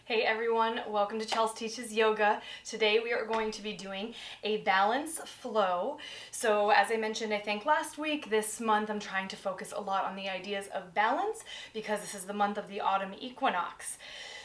Hey everyone, welcome to Chelsea Teaches Yoga. Today we are going to be doing a balance flow. So as I mentioned, I think last week, this month I'm trying to focus a lot on the ideas of balance because this is the month of the autumn equinox.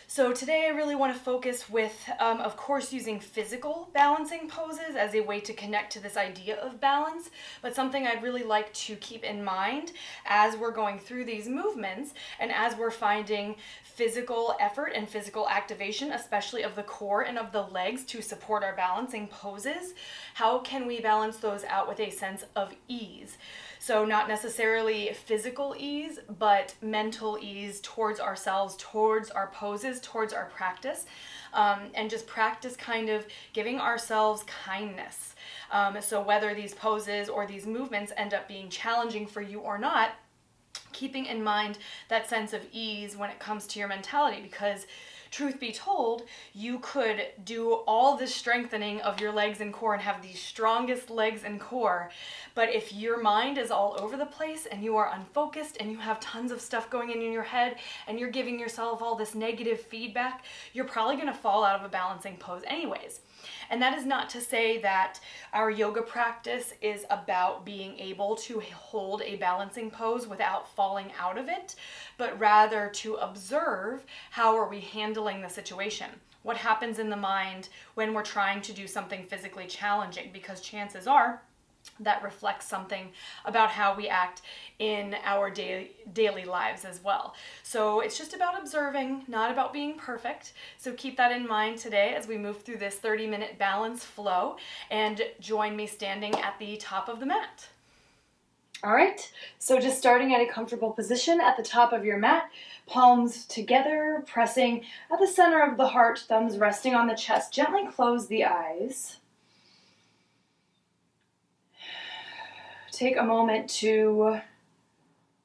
So today I really want to focus with, of course, using physical balancing poses as a way to connect to this idea of balance, but something I'd really like to keep in mind as we're going through these movements and as we're finding physical effort and physical activation, especially of the core and of the legs to support our balancing poses. How can we balance those out with a sense of ease? So not necessarily physical ease, but mental ease towards ourselves, towards our poses, towards our practice, and just practice kind of giving ourselves kindness. So whether these poses or these movements end up being challenging for you or not, keeping in mind that sense of ease when it comes to your mentality, because truth be told, you could do all this strengthening of your legs and core and have the strongest legs and core, but if your mind is all over the place and you are unfocused and you have tons of stuff going in your head and you're giving yourself all this negative feedback, you're probably going to fall out of a balancing pose anyways. And that is not to say that our yoga practice is about being able to hold a balancing pose without falling out of it, but rather to observe how are we handling the situation. What happens in the mind when we're trying to do something physically challenging, because chances are that reflects something about how we act in our daily lives as well. So it's just about observing, not about being perfect. So keep that in mind today as we move through this 30-minute balance flow, and join me standing at the top of the mat. All right, so just starting at a comfortable position at the top of your mat, palms together, pressing at the center of the heart, thumbs resting on the chest. Gently close the eyes. Take a moment to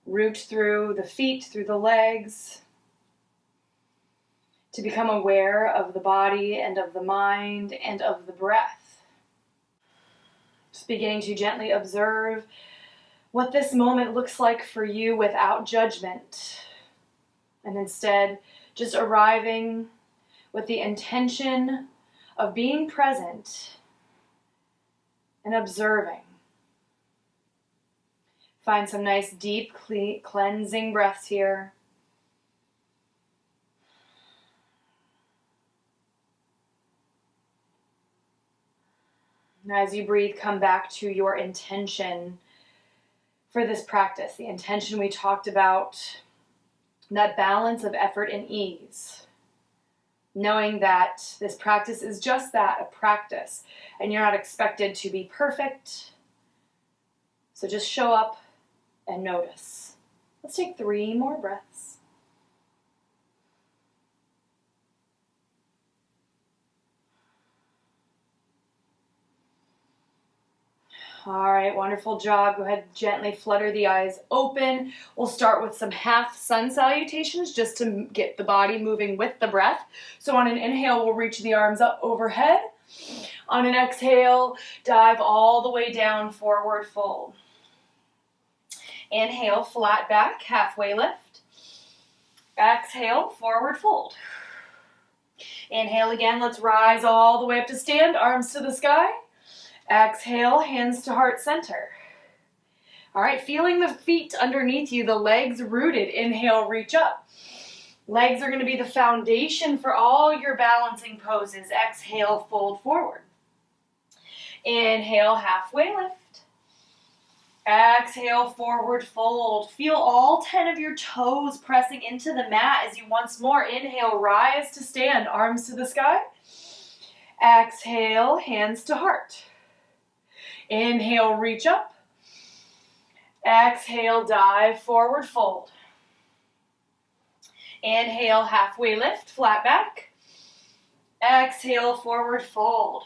root through the feet, through the legs, to become aware of the body and of the mind and of the breath. Just beginning to gently observe what this moment looks like for you without judgment, and instead just arriving with the intention of being present and observing. Find some nice deep cleansing breaths here. And as you breathe, come back to your intention for this practice, the intention we talked about, that balance of effort and ease. Knowing that this practice is just that, a practice, and you're not expected to be perfect. So just show up and notice. Let's take 3 more breaths. All right, wonderful job. Go ahead, gently flutter the eyes open. We'll start with some half sun salutations just to get the body moving with the breath. So on an inhale, we'll reach the arms up overhead. On an exhale, dive all the way down, forward fold. Inhale, flat back, halfway lift. Exhale, forward fold. Inhale again, let's rise all the way up to stand, arms to the sky. Exhale, hands to heart center. All right, feeling the feet underneath you, the legs rooted. Inhale, reach up. Legs are going to be the foundation for all your balancing poses. Exhale, fold forward. Inhale, halfway lift. Exhale, forward fold. Feel all 10 of your toes pressing into the mat as you once more inhale, rise to stand, arms to the sky. Exhale, hands to heart. Inhale, reach up. Exhale, dive, forward fold. Inhale, halfway lift, flat back. Exhale, forward fold.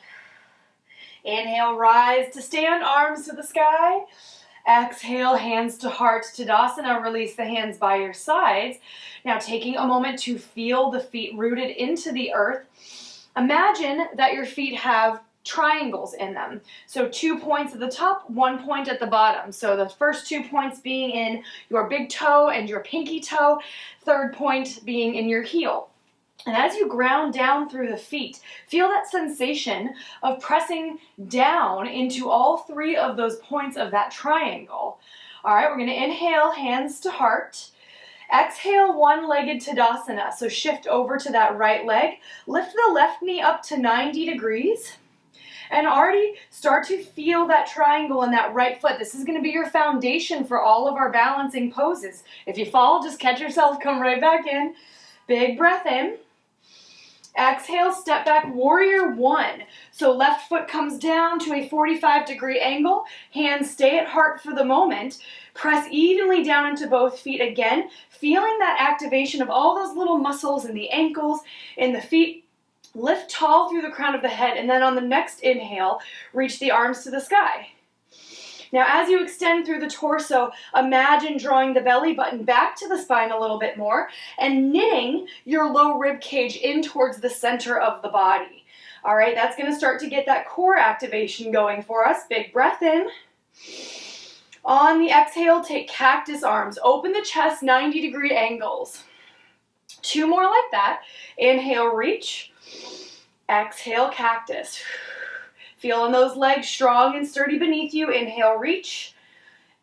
Inhale, rise to stand, arms to the sky. Exhale, hands to heart, Tadasana. Release the hands by your sides. Now taking a moment to feel the feet rooted into the earth. Imagine that your feet have triangles in them. So 2 points at the top, 1 point at the bottom. So the first 2 points being in your big toe and your pinky toe, third point being in your heel. And as you ground down through the feet, feel that sensation of pressing down into all three of those points of that triangle. All right, we're going to inhale, hands to heart. Exhale, one-legged Tadasana. So shift over to that right leg. Lift the left knee up to 90 degrees. And already start to feel that triangle in that right foot. This is going to be your foundation for all of our balancing poses. If you fall, just catch yourself, come right back in. Big breath in. Exhale, step back, warrior one. So left foot comes down to a 45-degree angle. Hands stay at heart for the moment. Press evenly down into both feet again, feeling that activation of all those little muscles in the ankles, in the feet. Lift tall through the crown of the head, and then on the next inhale, reach the arms to the sky. Now, as you extend through the torso, imagine drawing the belly button back to the spine a little bit more and knitting your low rib cage in towards the center of the body. All right, that's going to start to get that core activation going for us. Big breath in. On the exhale, take cactus arms. Open the chest, 90-degree angles. Two more like that. Inhale, reach. Exhale, cactus. Feeling those legs strong and sturdy beneath you. Inhale, reach.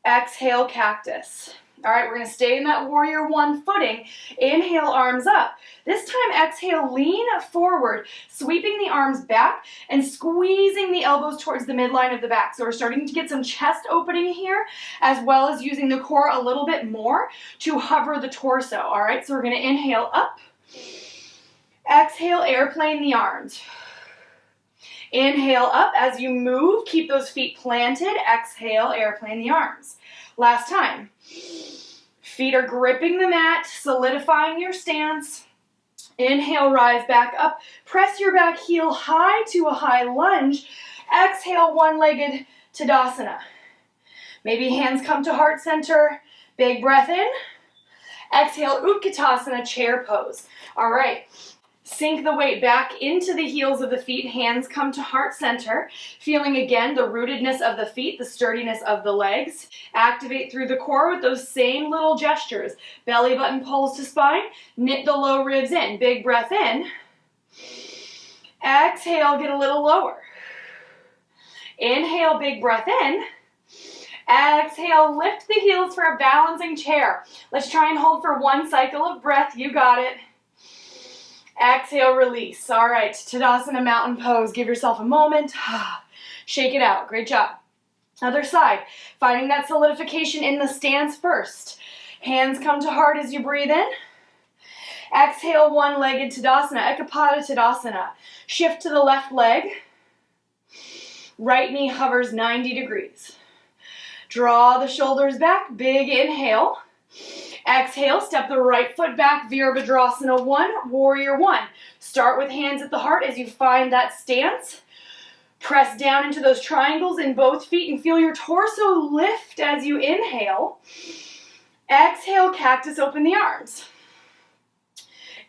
Exhale, cactus. All right, we're going to stay in that warrior one footing. Inhale, arms up. This time, exhale, lean forward, sweeping the arms back and squeezing the elbows towards the midline of the back. So we're starting to get some chest opening here, as well as using the core a little bit more to hover the torso. All right, so we're going to inhale up. Exhale, airplane the arms. Inhale up. As you move, keep those feet planted. Exhale, airplane the arms. Last time. Feet are gripping the mat, solidifying your stance. Inhale, rise back up. Press your back heel high to a high lunge. Exhale, one-legged Tadasana. Maybe hands come to heart center. Big breath in. Exhale, Utkatasana, chair pose. All right. Sink the weight back into the heels of the feet. Hands come to heart center. Feeling again the rootedness of the feet, the sturdiness of the legs. Activate through the core with those same little gestures. Belly button pulls to spine. Knit the low ribs in. Big breath in. Exhale, get a little lower. Inhale, big breath in. Exhale, lift the heels for a balancing chair. Let's try and hold for one cycle of breath. You got it. Exhale, release. All right, Tadasana mountain pose. Give yourself a moment. Shake it out. Great job. Other side. Finding that solidification in the stance first. Hands come to heart as you breathe in. Exhale, one-legged Tadasana, Ekapada Tadasana. Shift to the left leg. Right knee hovers 90 degrees. Draw the shoulders back. Big inhale. Exhale, step the right foot back, Virabhadrasana 1, Warrior 1. Start with hands at the heart as you find that stance. Press down into those triangles in both feet and feel your torso lift as you inhale. Exhale, cactus, open the arms.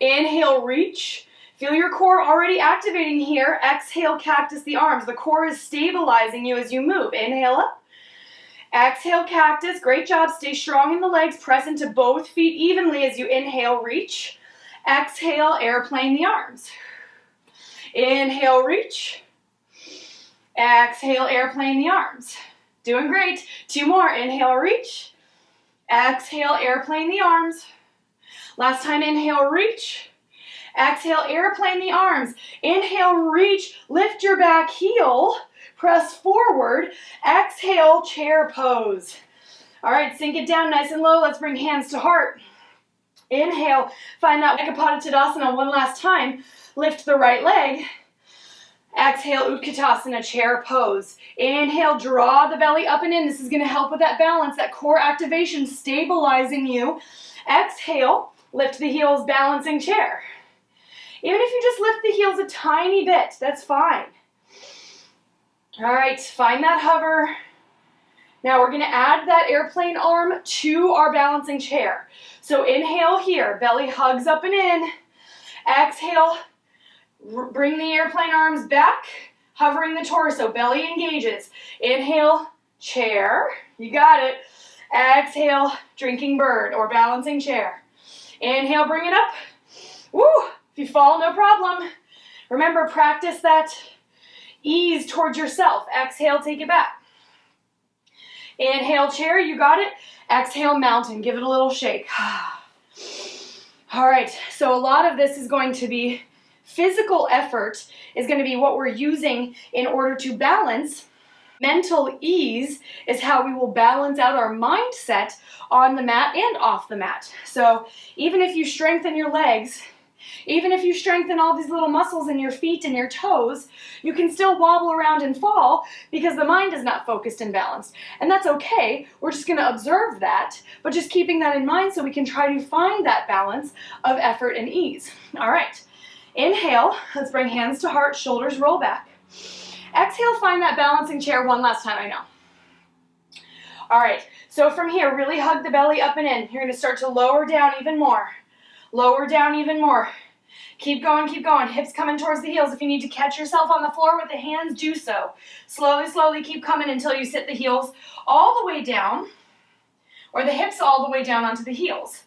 Inhale, reach. Feel your core already activating here. Exhale, cactus, the arms. The core is stabilizing you as you move. Inhale up. Exhale, cactus. Great job. Stay strong in the legs. Press into both feet evenly as you inhale, reach. Exhale, airplane the arms. Inhale, reach. Exhale, airplane the arms. Doing great. Two more. Inhale, reach. Exhale, airplane the arms. Last time, inhale, reach. Exhale, airplane the arms. Inhale, reach. Lift your back heel. Press forward. Exhale, chair pose. All right, sink it down nice and low. Let's bring hands to heart. Inhale, find that Ekapada Tadasana one last time. Lift the right leg. Exhale, Utkatasana, chair pose. Inhale, draw the belly up and in. This is going to help with that balance, that core activation, stabilizing you. Exhale, lift the heels, balancing chair. Even if you just lift the heels a tiny bit, that's fine. All right, find that hover. Now we're going to add that airplane arm to our balancing chair. So inhale here, belly hugs up and in. Exhale, bring the airplane arms back, hovering the torso, belly engages. Inhale, chair, you got it. Exhale, drinking bird or balancing chair. Inhale, bring it up. Woo! If you fall, no problem. Remember, practice that ease towards yourself. Exhale, take it back. Inhale, chair, you got it. Exhale, mountain, give it a little shake. All right, so a lot of this is going to be physical effort, is going to be what we're using in order to balance. Mental ease is how we will balance out our mindset on the mat and off the mat. So even if you strengthen your legs, even if you strengthen all these little muscles in your feet and your toes, you can still wobble around and fall because the mind is not focused and balanced. And that's okay. We're just going to observe that, but just keeping that in mind so we can try to find that balance of effort and ease. All right. Inhale. Let's bring hands to heart, shoulders roll back. Exhale, find that balancing chair one last time, I know. All right. So from here, really hug the belly up and in. You're going to start to lower down even more. Lower down even more. Keep going, keep going. Hips coming towards the heels. If you need to catch yourself on the floor with the hands, do so. Slowly, slowly keep coming until you sit the heels all the way down, or the hips all the way down onto the heels.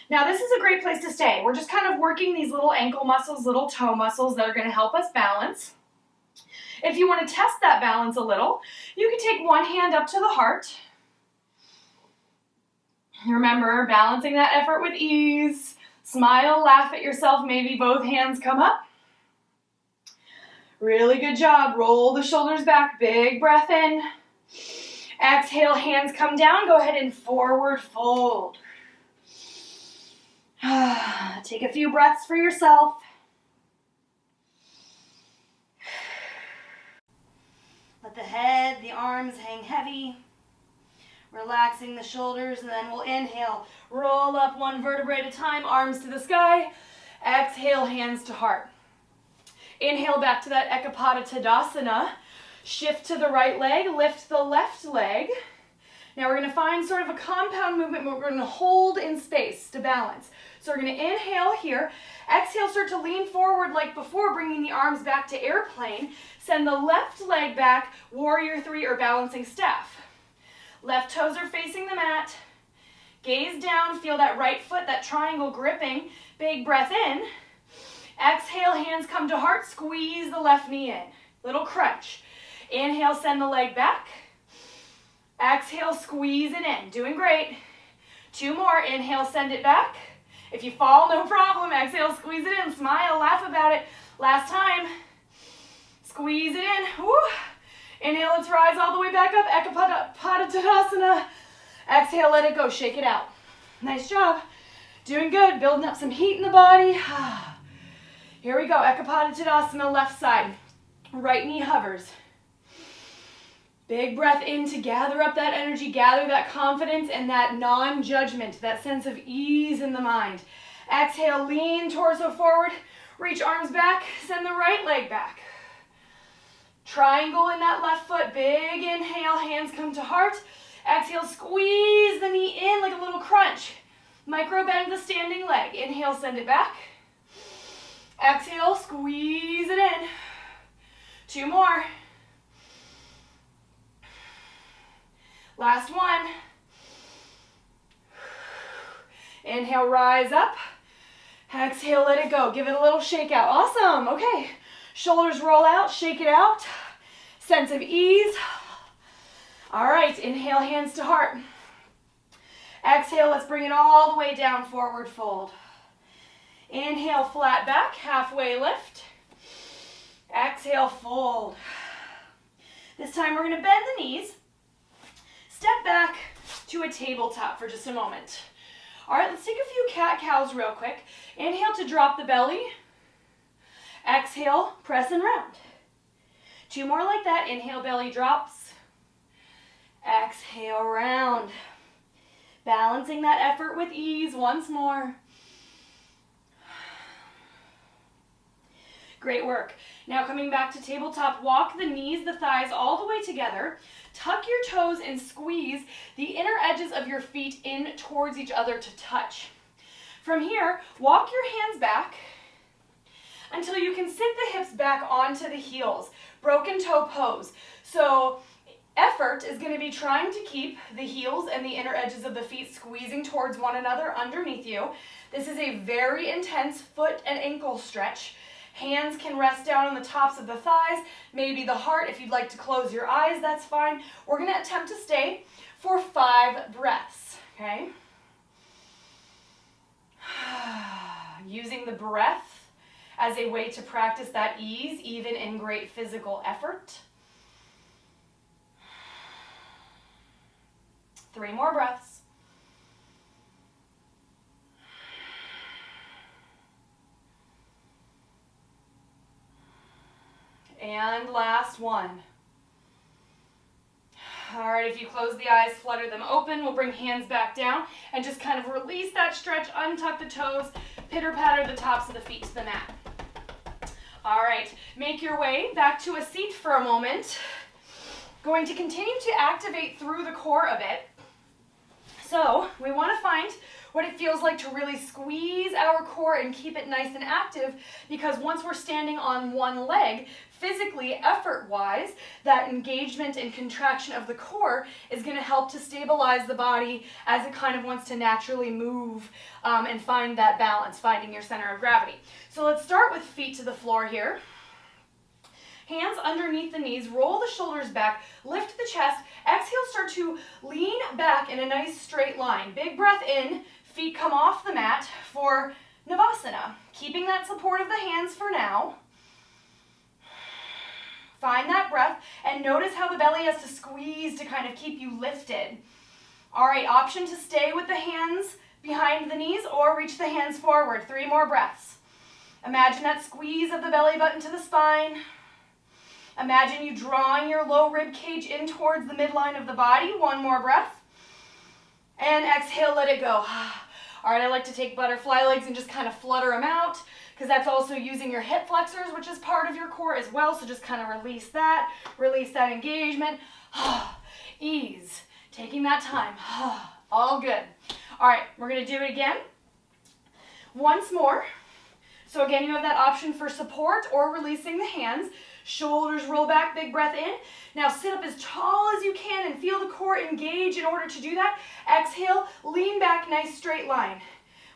Now this is a great place to stay. We're just kind of working these little ankle muscles, little toe muscles that are going to help us balance. If you want to test that balance a little, you can take one hand up to the heart. Remember, balancing that effort with ease. Smile, laugh at yourself, maybe both hands come up. Really good job. Roll the shoulders back, big breath in. Exhale, hands come down. Go ahead and forward fold. Take a few breaths for yourself. Let the head, the arms hang heavy. Relaxing the shoulders, and then we'll inhale. Roll up one vertebrae at a time, arms to the sky. Exhale, hands to heart. Inhale back to that Ekapada Tadasana. Shift to the right leg, lift the left leg. Now we're going to find sort of a compound movement where we're going to hold in space to balance. So we're going to inhale here. Exhale, start to lean forward like before, bringing the arms back to airplane. Send the left leg back, warrior three or balancing staff. Left toes are facing the mat. Gaze down, feel that right foot, that triangle gripping. Big breath in. Exhale, hands come to heart. Squeeze the left knee in. Little crunch. Inhale, send the leg back. Exhale, squeeze it in. Doing great. Two more. Inhale, send it back. If you fall, no problem. Exhale, squeeze it in. Smile, laugh about it. Last time. Squeeze it in. Woo. Inhale, let's rise all the way back up. Ekapada Tadasana. Exhale, let it go. Shake it out. Nice job. Doing good. Building up some heat in the body. Here we go. Ekapada Tadasana, left side. Right knee hovers. Big breath in to gather up that energy, gather that confidence and that non-judgment, that sense of ease in the mind. Exhale, lean torso forward. Reach arms back. Send the right leg back. Triangle in that left foot. Big inhale, hands come to heart. Exhale, squeeze the knee in like a little crunch. Micro bend the standing leg. Inhale, send it back. Exhale, squeeze it in. Two more. Last one. Inhale, rise up. Exhale, let it go. Give it a little shake out. Awesome. Okay. Shoulders roll out, shake it out. Sense of ease. All right, inhale, hands to heart. Exhale, let's bring it all the way down, forward fold. Inhale, flat back, halfway lift. Exhale, fold. This time we're going to bend the knees. Step back to a tabletop for just a moment. All right, let's take a few cat-cows real quick. Inhale to drop the belly. Exhale, press and round. Two more like that. Inhale, belly drops. Exhale, round. Balancing that effort with ease once more. Great work. Now coming back to tabletop, walk the knees, the thighs all the way together. Tuck your toes and squeeze the inner edges of your feet in towards each other to touch. From here, walk your hands back until you can sit the hips back onto the heels. Broken toe pose. So Effort is going to be trying to keep the heels and the inner edges of the feet squeezing towards one another underneath you. This is a very intense foot and ankle stretch. Hands can rest down on the tops of the thighs, maybe the heart. If you'd like to close your eyes, that's fine. We're going to attempt to stay for 5 breaths, okay? Using the breath as a way to practice that ease, even in great physical effort. 3 more breaths. And last one. All right, if you close the eyes, flutter them open. We'll bring hands back down and just kind of release that stretch, untuck the toes, pitter-patter the tops of the feet to the mat. All right, make your way back to a seat for a moment. Going to continue to activate through the core a bit. So we want to find what it feels like to really squeeze our core and keep it nice and active, because once we're standing on one leg, physically, effort-wise, that engagement and contraction of the core is going to help to stabilize the body as it kind of wants to naturally move and find that balance, finding your center of gravity. So let's start with feet to the floor here. Hands underneath the knees, roll the shoulders back, lift the chest, exhale, start to lean back in a nice straight line. Big breath in, feet come off the mat for Navasana. Keeping that support of the hands for now. Find that breath and notice how the belly has to squeeze to kind of keep you lifted. All right, option to stay with the hands behind the knees or reach the hands forward. 3 more breaths. Imagine that squeeze of the belly button to the spine. Imagine you drawing your low rib cage in towards the midline of the body. 1 more breath. And exhale, let it go. All right, I like to take butterfly legs and just kind of flutter them out, because that's also using your hip flexors, which is part of your core as well. So just kind of release that engagement. Ease, taking that time. All good. All right, we're going to do it again. Once more. So again, you have that option for support or releasing the hands. Shoulders roll back, big breath in. Now sit up as tall as you can and feel the core engage. In order to do that, exhale, lean back, nice straight line.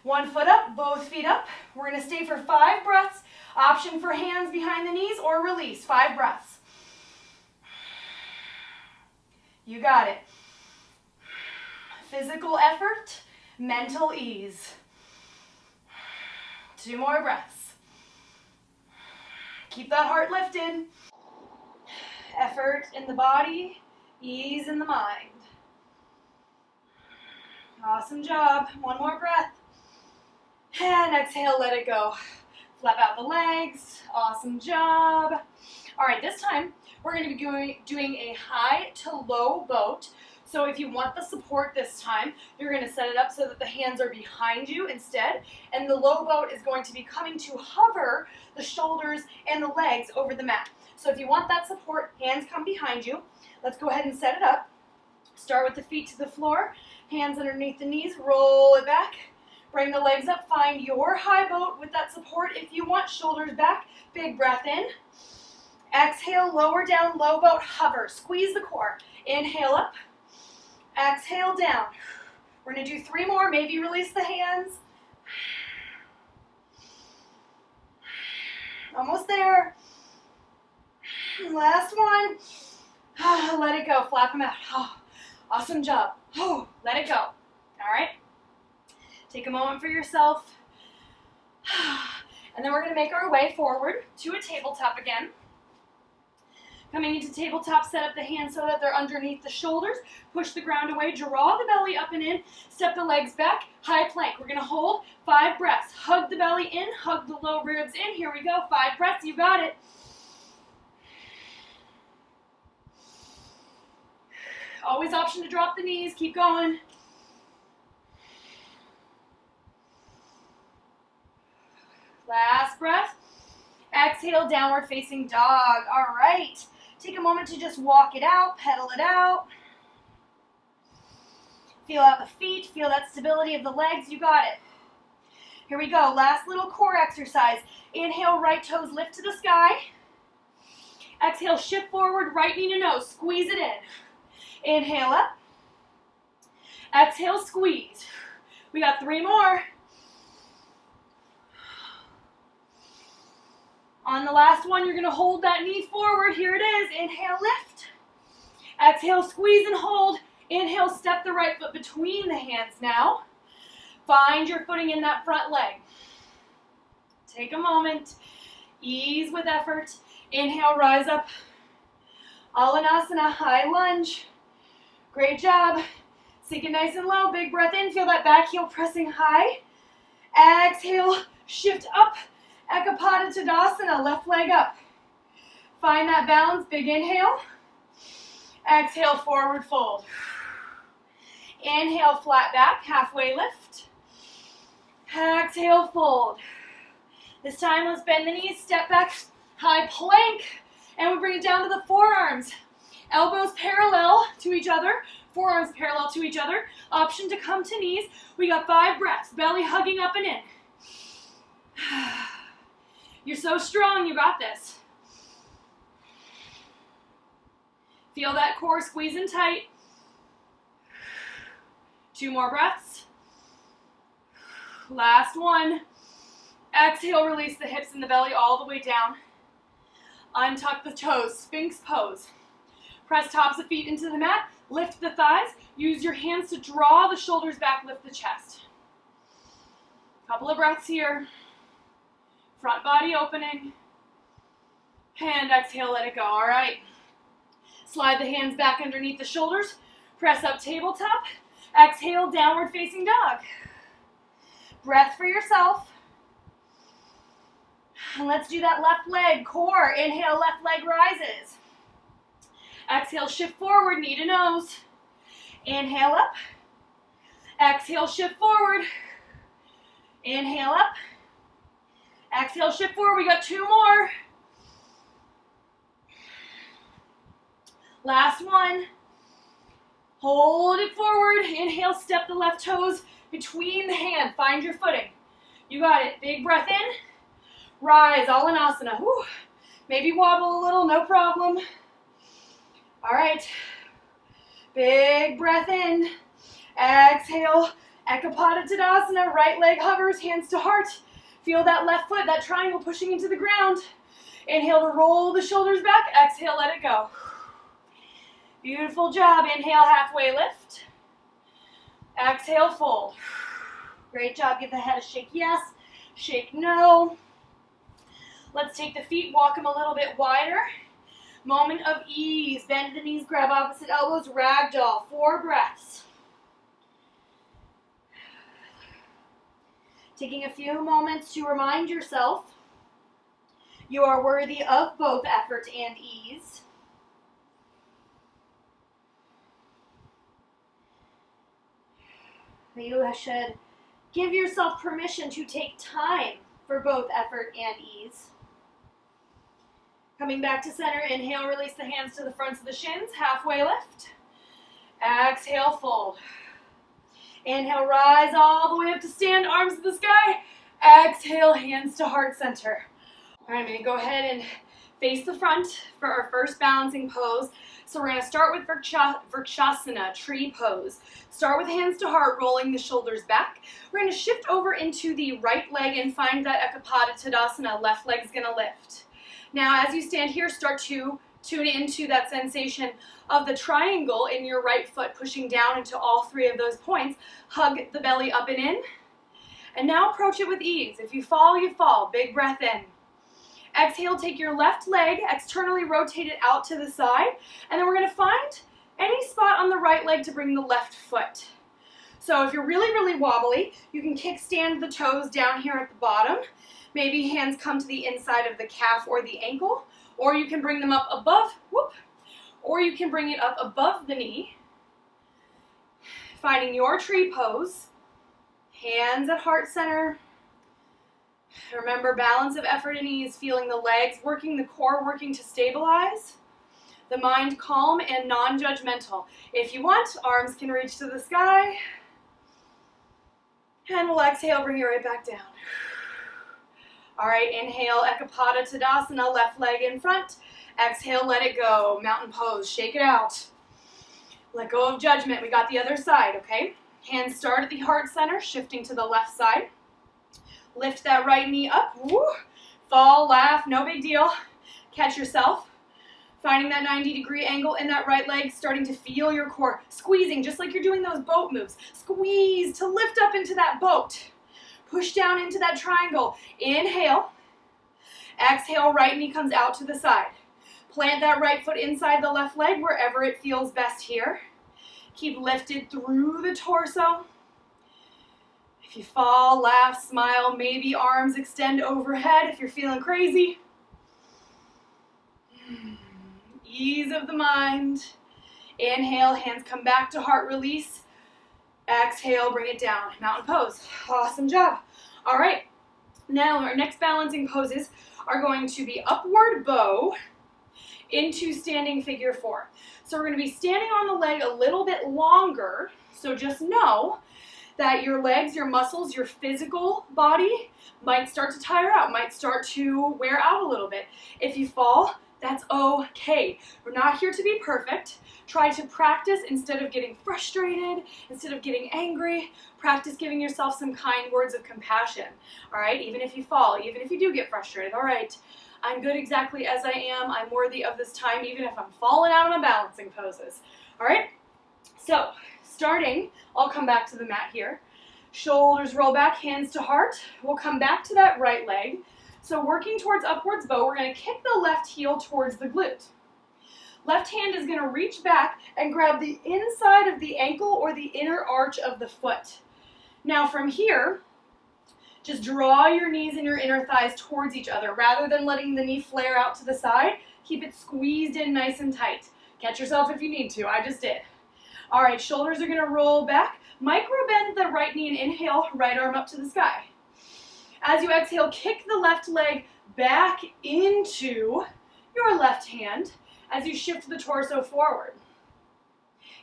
1 foot up, both feet up. We're going to stay for 5 breaths. Option for hands behind the knees or release. 5 breaths. You got it. Physical effort, mental ease. 2 more breaths. Keep that heart lifted. Effort in the body, ease in the mind. Awesome job. 1 more breath. And exhale, let it go. Flap out the legs. Awesome job. All right, this time we're going to be doing a high to low boat. So if you want the support this time, you're going to set it up so that the hands are behind you instead, and the low boat is going to be coming to hover the shoulders and the legs over the mat. So if you want that support, hands come behind you. Let's go ahead and set it up. Start with the feet to the floor, hands underneath the knees, roll it back. Bring the legs up, find your high boat with that support. If you want, shoulders back, big breath in. Exhale, lower down, low boat, hover. Squeeze the core. Inhale up. Exhale down. We're going to do 3 more. Maybe release the hands. Almost there. Last one. Let it go. Flap them out. Awesome job. Let it go. All right. Take a moment for yourself. And then we're going to make our way forward to a tabletop again. Coming into tabletop, set up the hands so that they're underneath the shoulders. Push the ground away, draw the belly up and in. Step the legs back, high plank. We're going to hold 5 breaths. Hug the belly in, hug the low ribs in. Here we go, 5 breaths, you got it. Always option to drop the knees, keep going. Last breath. Exhale, downward facing dog. All right. Take a moment to just walk it out, pedal it out. Feel out the feet, feel that stability of the legs. You got it. Here we go. Last little core exercise. Inhale, right toes lift to the sky. Exhale, shift forward, right knee to nose. Squeeze it in. Inhale up. Exhale, squeeze. We got 3 more. On the last one, you're going to hold that knee forward. Here it is. Inhale, lift. Exhale, squeeze and hold. Inhale, step the right foot between the hands now. Find your footing in that front leg. Take a moment. Ease with effort. Inhale, rise up. Alanasana, high lunge. Great job. Sink it nice and low. Big breath in. Feel that back heel pressing high. Exhale, shift up. Ekapada Tadasana, left leg up. Find that balance. Big inhale. Exhale, forward fold. Inhale, flat back, halfway lift. Exhale, fold. This time, let's bend the knees, step back, high plank, and we bring it down to the forearms. Elbows parallel to each other, forearms parallel to each other. Option to come to knees. We got 5 breaths, belly hugging up and in. You're so strong, you got this. Feel that core squeezing tight. 2 more breaths. Last one. Exhale, release the hips and the belly all the way down. Untuck the toes, Sphinx pose. Press tops of feet into the mat, lift the thighs. Use your hands to draw the shoulders back, lift the chest. Couple of breaths here. Front body opening. And exhale, let it go. All right. Slide the hands back underneath the shoulders. Press up tabletop. Exhale, downward facing dog. Breath for yourself. And let's do that left leg, core. Inhale, left leg rises. Exhale, shift forward, knee to nose. Inhale up. Exhale, shift forward. Inhale up. Exhale, shift forward. We got 2 more. Last one. Hold it forward. Inhale, step the left toes between the hand. Find your footing. You got it. Big breath in. Rise, Alanasana. Whew. Maybe wobble a little, no problem. All right. Big breath in. Exhale, Ekapada Tadasana. Right leg hovers, hands to heart. Feel that left foot, that triangle pushing into the ground. Inhale to roll the shoulders back. Exhale, let it go. Beautiful job. Inhale, halfway lift. Exhale, fold. Great job. Give the head a shake yes, shake no. Let's take the feet, walk them a little bit wider. Moment of ease. Bend the knees, grab opposite elbows, ragdoll. 4 breaths. Taking a few moments to remind yourself you are worthy of both effort and ease. You should give yourself permission to take time for both effort and ease. Coming back to center, inhale, release the hands to the fronts of the shins, halfway lift. Exhale, fold. Inhale, rise all the way up to stand, arms to the sky. Exhale, hands to heart center. All right, I'm going to go ahead and face the front for our first balancing pose. So we're going to start with Vrikshasana, tree pose. Start with hands to heart, rolling the shoulders back. We're going to shift over into the right leg and find that Ekapada Tadasana. Left leg's going to lift. Now, as you stand here, start to tune into that sensation of the triangle in your right foot, pushing down into all 3 of those points. Hug the belly up and in. And now approach it with ease. If you fall, you fall. Big breath in. Exhale, take your left leg, externally rotate it out to the side, and then we're going to find any spot on the right leg to bring the left foot. So if you're really, really wobbly, you can kickstand the toes down here at the bottom. Maybe hands come to the inside of the calf or the ankle, or you can bring them up above, or you can bring it up above the knee. Finding your tree pose, hands at heart center. Remember, balance of effort and ease, feeling the legs working, the core working to stabilize. The mind calm and non-judgmental. If you want, arms can reach to the sky. And we'll exhale, bring it right back down. All right, inhale, Ekapada Tadasana, left leg in front. Exhale, let it go. Mountain pose, shake it out. Let go of judgment. We got the other side, okay? Hands start at the heart center, shifting to the left side. Lift that right knee up. Woo. Fall, laugh, no big deal. Catch yourself. Finding that 90-degree angle in that right leg, starting to feel your core. Squeezing, just like you're doing those boat moves. Squeeze to lift up into that boat. Push down into that triangle. Inhale. Exhale, right knee comes out to the side. Plant that right foot inside the left leg wherever it feels best here. Keep lifted through the torso. If you fall, laugh, smile, maybe arms extend overhead if you're feeling crazy. Ease of the mind. Inhale, hands come back to heart release. Exhale, bring it down. Mountain pose. Awesome job. All right. Now our next balancing poses are going to be upward bow into standing figure 4. So we're going to be standing on the leg a little bit longer. So just know that your legs, your muscles, your physical body might start to tire out, might start to wear out a little bit. If you fall, that's okay. We're not here to be perfect. Try to practice instead of getting frustrated, instead of getting angry. Practice giving yourself some kind words of compassion, all right? Even if you fall, even if you do get frustrated, all right? I'm good exactly as I am. I'm worthy of this time, even if I'm falling out of my balancing poses, all right? So, starting, I'll come back to the mat here. Shoulders roll back, hands to heart. We'll come back to that right leg. So working towards upwards bow, we're going to kick the left heel towards the glute. Left hand is going to reach back and grab the inside of the ankle or the inner arch of the foot. Now from here, just draw your knees and your inner thighs towards each other. Rather than letting the knee flare out to the side, keep it squeezed in nice and tight. Catch yourself if you need to. I just did. All right, shoulders are going to roll back. Micro bend the right knee and inhale, right arm up to the sky. As you exhale, kick the left leg back into your left hand as you shift the torso forward.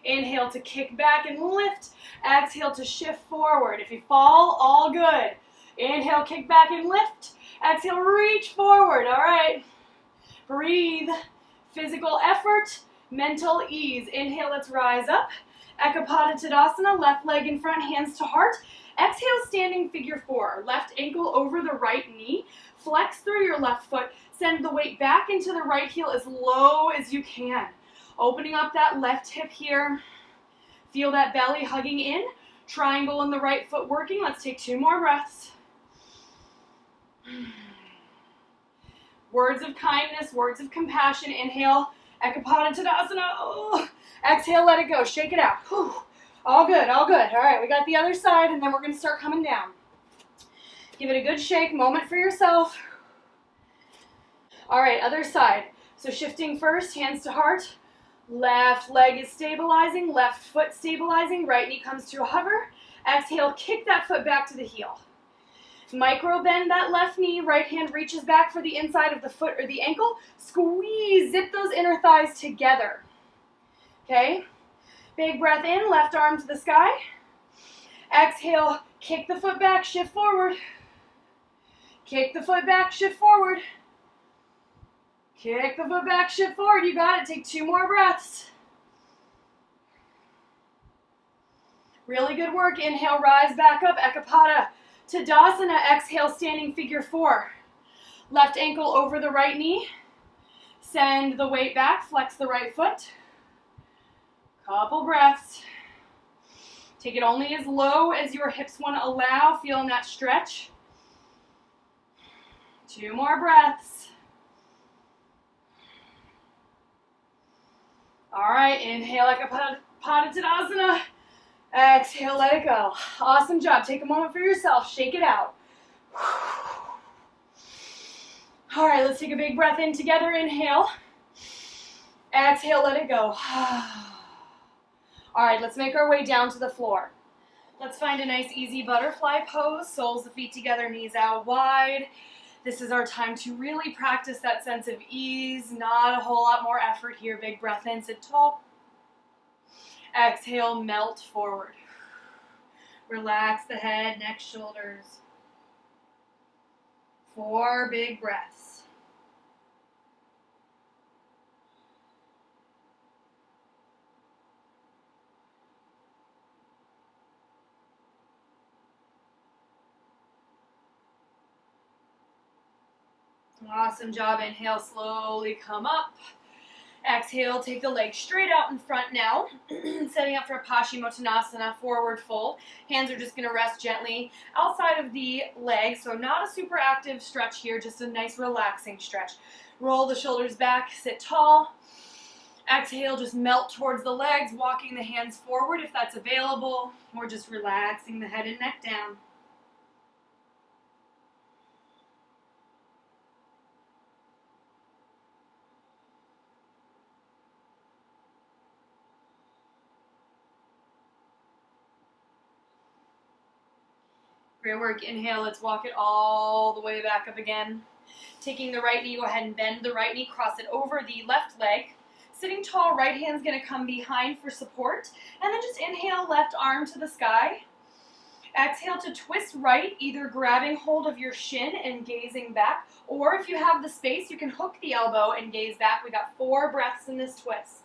Inhale to kick back and lift. Exhale to shift forward. If you fall, all good. Inhale, kick back and lift. Exhale, reach forward. All right. Breathe. Physical effort, mental ease. Inhale, let's rise up. Ekapada Tadasana, left leg in front, hands to heart. Exhale, standing figure 4. Left ankle over the right knee. Flex through your left foot. Send the weight back into the right heel as low as you can. Opening up that left hip here. Feel that belly hugging in. Triangle in the right foot working. Let's take 2 more breaths. Words of kindness, words of compassion. Inhale, Ekapada Tadasana. Oh. Exhale, let it go. Shake it out. Whew. All good, all good. All right, we got the other side, and then we're going to start coming down. Give it a good shake, moment for yourself. All right, other side. So shifting first, hands to heart. Left leg is stabilizing, left foot stabilizing, right knee comes to a hover. Exhale, kick that foot back to the heel. Micro bend that left knee, right hand reaches back for the inside of the foot or the ankle. Squeeze, zip those inner thighs together. Okay? Big breath in, left arm to the sky. Exhale, kick the foot back, shift forward. Kick the foot back, shift forward. Kick the foot back, shift forward. You got it. Take 2 more breaths. Really good work. Inhale, rise back up. Ekapada Tadasana. Exhale, standing figure 4. Left ankle over the right knee. Send the weight back. Flex the right foot. Couple breaths. Take it only as low as your hips want to allow. Feeling that stretch. 2 more breaths. All right, inhale, Ekapada Tadasana. Exhale, let it go. Awesome job. Take a moment for yourself. Shake it out. All right, let's take a big breath in together. Inhale. Exhale, let it go. All right, let's make our way down to the floor. Let's find a nice, easy butterfly pose. Soles of feet together, knees out wide. This is our time to really practice that sense of ease. Not a whole lot more effort here. Big breath in, sit tall. Exhale, melt forward. Relax the head, neck, shoulders. 4 big breaths. Awesome job. Inhale, slowly come up. Exhale, take the legs straight out in front now. Setting up for Paschimottanasana, forward fold. Hands are just going to rest gently outside of the legs, so not a super active stretch here, just a nice relaxing stretch. Roll the shoulders back, sit tall. Exhale, just melt towards the legs, walking the hands forward if that's available, or just relaxing the head and neck down. Great work. Inhale, let's walk it all the way back up again. Taking the right knee, go ahead and bend the right knee, cross it over the left leg. Sitting tall, right hand's going to come behind for support. And then just inhale, left arm to the sky. Exhale to twist right, either grabbing hold of your shin and gazing back, or if you have the space, you can hook the elbow and gaze back. We got 4 breaths in this twist.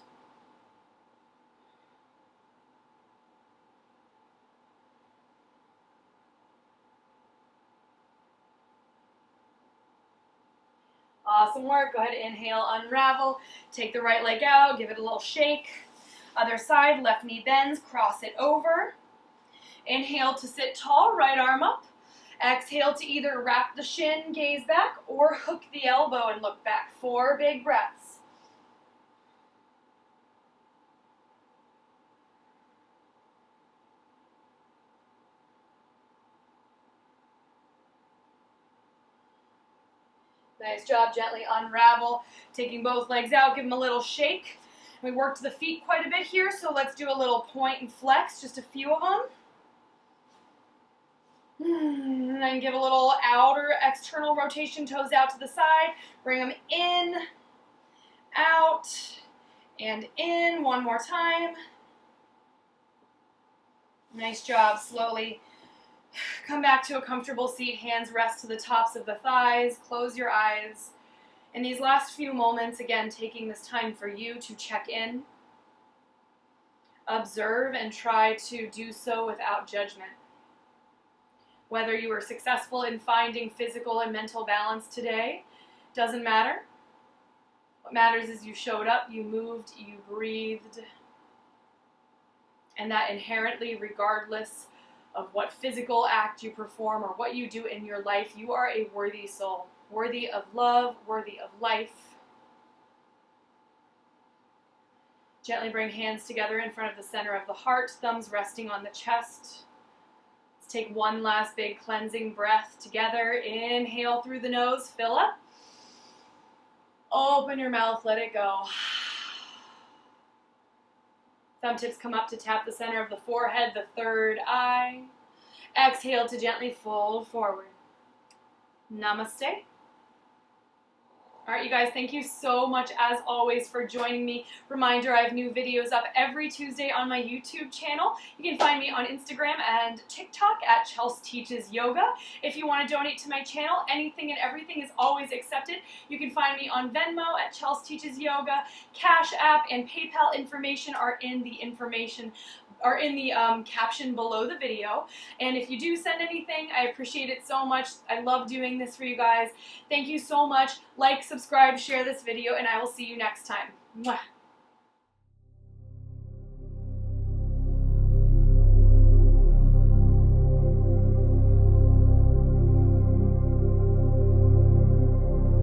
Awesome work. Go ahead, inhale, unravel. Take the right leg out, give it a little shake. Other side, left knee bends, cross it over. Inhale to sit tall, right arm up. Exhale to either wrap the shin, gaze back, or hook the elbow and look back. 4 big breaths. Nice job. Gently unravel. Taking both legs out, give them a little shake. We worked the feet quite a bit here, so let's do a little point and flex, just a few of them. And then give a little outer external rotation, toes out to the side. Bring them in, out, and in. One more time. Nice job. Slowly come back to a comfortable seat. Hands rest to the tops of the thighs. Close your eyes. In these last few moments, again, taking this time for you to check in, observe, and try to do so without judgment. Whether you were successful in finding physical and mental balance today, doesn't matter. What matters is you showed up, you moved, you breathed, and that inherently, regardless of what physical act you perform or what you do in your life, you are a worthy soul, worthy of love, worthy of life. Gently bring hands together in front of the center of the heart, thumbs resting on the chest. Let's take one last big cleansing breath together. Inhale through the nose, fill up. Open your mouth, let it go. Thumb tips come up to tap the center of the forehead, the third eye. Exhale to gently fold forward. Namaste. All right, you guys, thank you so much, as always, for joining me. Reminder, I have new videos up every Tuesday on my YouTube channel. You can find me on Instagram and TikTok at Chelsea Teaches Yoga. If you want to donate to my channel, anything and everything is always accepted. You can find me on Venmo at Chelsea Teaches Yoga. CashApp and PayPal information are in the caption below the video. And if you do send anything, I appreciate it so much. I love doing this for you guys. Thank you so much. Like, subscribe, share this video, and I will see you next time. Mwah.